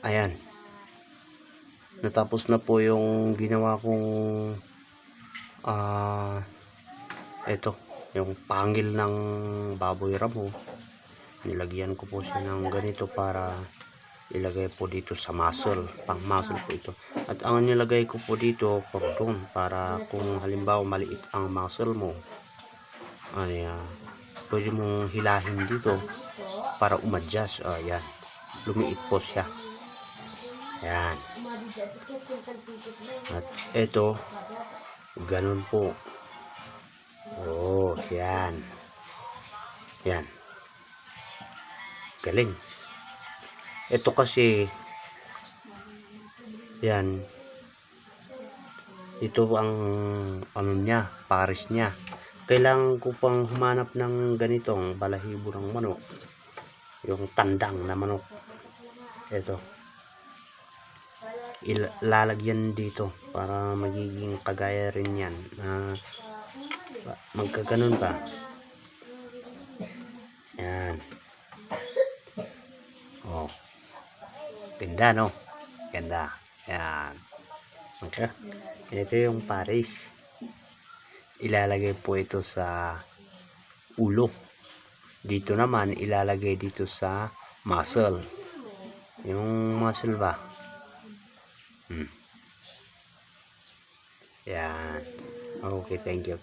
Ayan. Natapos na po yung ginawa kong ito, yung pangil ng baboy ramo. Nilagyan ko po siya ng ganito para ilagay po dito sa muscle, pang muscle po ito. At ang nilagay ko po dito, cordon, para kung halimbawa maliit ang muscle mo, ay pwede mong hilahin dito para umadjust. Ayan, lumiit po siya. Ayan. At ito, ganun po. Oh, yan. Yan. Galing. Ito kasi, yan. Ito ang ano niya, pares niya. Kailangan ko pang humanap ng ganitong balahibo ng manok. Yung tandang na manok. Ito. Ilalagyan dito para magiging kagaya rin yan. Magkaganon pa. Yan. Oh. Ganda, no? Ganda. Yan. Okay. Ito yung pares. Ilalagay po ito sa ulo. Dito naman ilalagay dito sa muscle. Yung muscle ba? Yan. Okay, thank you.